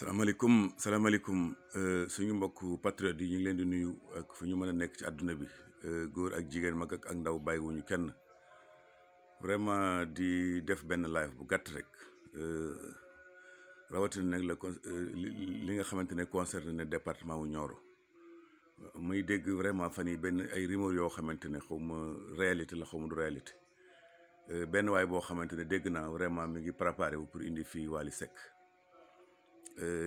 salaamaaleykum suñu mbokk patriote yi ñu ngi leen di nuyu ak fu ñu mën a nekk ci àdduna bi góor ak jigéen mag ak ndaw bàyyiwuñu kenn vraiment di def benn live bu gàtt rek rawatina nag li nga xamante ne concerné ne département wu Nioro muy dégg vraiment fan yi benn ay rumeur yoo xamante ne xaw ma réalité la xaw ma du réalité benn waay boo xamante ne dégg naa vraiment mi ngi préparé wu pour indi fii Wally Seck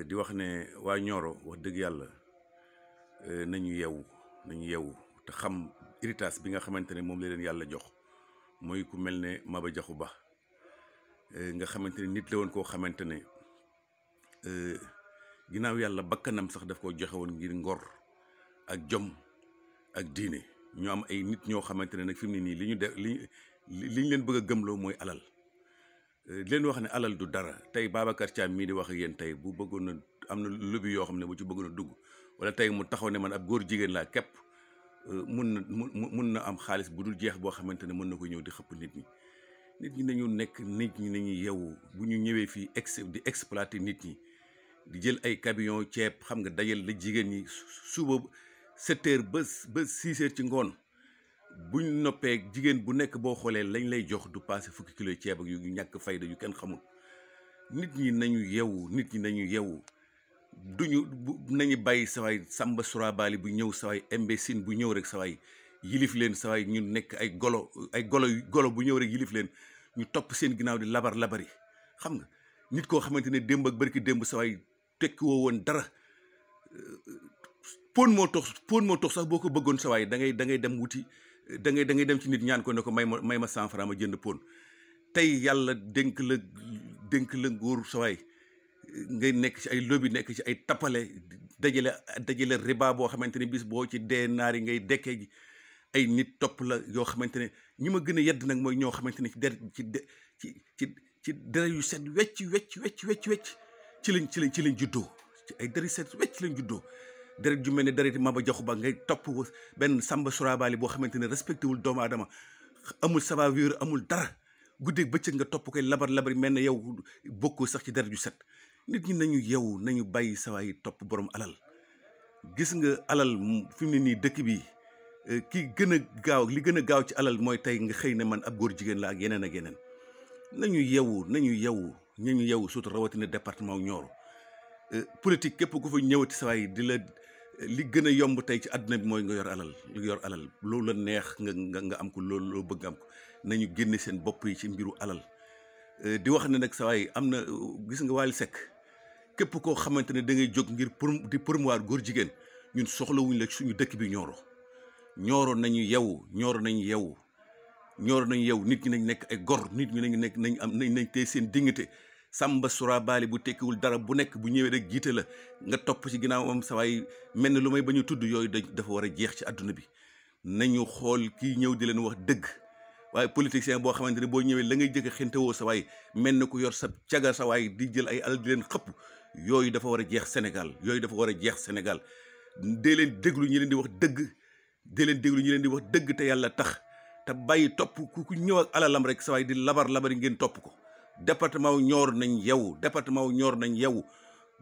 di wax ne waa Nioro wax dëgg yàlla nañu yeewu te xam héritage bi nga xamante ne moom la leen yàlla jox mooy ku mel ne Maba Diakhou Ba nga xamante ne nit la woon koo xamante ne ginnaaw yàlla bakkanam sax daf koo joxe woon ngir ngor ak jom ak diine ñu am ay nit ñoo xamante ne nag fi mu ne nii li ñu leen bëgg a gëmloo mooy alal leen wax ne alal du dara tey Babacar Thiam mii di wax ak yéen tey bu bëggoon na am na lobby yoo xam ne bu ci bëggoon a dugg wala tey mu taxaw ne man ab góor jigéen laa képp mun na am xaalis bu dul jeex boo xamante ne mën na ko ñëw di xëpp nit ñi nañu nekk nit ñi nañu yeewu bu ñu ñëwee fii di exploiter nit ñi di jël ay camion ceeb xam nga dajal la jigéen ñi suba 7 heures ba 6 heures ci ngoon buñ noppee jigéen bu nekk boo xoolee lañ lay jox du passé fukki kilo ceeb ak yu ñàkk fayda yu kenn xamul nit ñi nañu yeewu nañu bàyyi sawaay Samba Surabali bu ñëw sawaay imbécile bu ñëw rek sawaay yilif leen sawaay ñu nekk ay golo bu ñëw rek yilif leen ñu topp seen ginnaaw di labari xam nga nit koo xamante ne démb ak barki démb sawaay tekki woo woon dara pon moo tox sax boo ko bëggoon sawaay da ngay dem wuti da ngay dem ci nit ñaan ko ne ko may ma 100 francs ma jënd pon tey yàlla dénk la nguur sawaay ngay nekk ci ay lobby nekk ci ay tappale dajale riba boo xamante ne bis boo ci dee naari ngay dekkee ji ay nit topp la yoo xamante ne ñi ma gën a yedd nag mooy ñoo xamante ne ci dere yu set wecc ci lañ juddoo ci ay dere yu set wecc ci lañ juddoo deret ju mel ne deret Maba Diakhou Ba ngay topp benn Samba Surabali boo xamante ne respecté wul doomu aadama amul savoir-vivre amul dara guddeeg bëccëg nga topp koy labari mel ne yow bokkoo sax ci deret ju set nit ñi nañu yeewu nañu bàyyi sawaay topp borom alal gis nga alal fi mu ne nii dëkk bi li gën a gaaw ci alal mooy tey nga xëy ne man ab góor jigéen la ak yeneen nañu yeewu surtout rawatina département Nioro politique képp ku fa ñëwati sawaay li gën a yomb tey ci àdduna bi mooy nga yor alal loolu la neex nga am ko loolu loo bëgg am ko nañu génne seen bopp yi ci mbiru alal di wax ne nag sawaay am na gis nga Wally Seck képp koo xamante ne da ngay jóg ngir di promouvoir góor jigéen ñun soxlawuñ la suñu dëkk bi Nioro nañu yeewu nit ñi nañ nekk ay gor nit ñi nañ tey seen dignité Samba Surabali bu tekkiwul dara bu nekk bu ñëwee rek jiite la nga topp ci ginnaawam sawaay mel ne lu may ba ñu tudd yooyu dafa war a jeex ci àdduna bi nañu xool kii ñëw di leen wax dëgg waaye politicien boo xamante ne boo ñëwee la ngay jëkk xintewoo sawaay mel ne ku yor sa caga sawaay di jël ay alal di leen xëpp yooyu dafa war a jeex Sénégal dee leen déglu ñi leen di wax dëgg te yàlla tax te bàyyi topp ku ñëw ak alalam rek sawaay di labari ngeen topp ko département wu Nioro nañ yeewu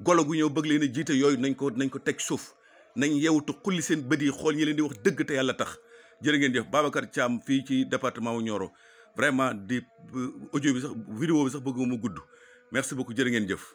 golo gu ñëw bëgg leen a jiite yooyu nañ ko teg suuf nañ yeewu te xulli seen bët yi xool ñi leen di wax dëgg te yàlla tax jërë ngeen jëf Babacar Thiam fii ci département wu Nioro vraiment di audio bi sax vidéo bi sax bëgg mu gudd merci beaucoup jërë ngeen jëf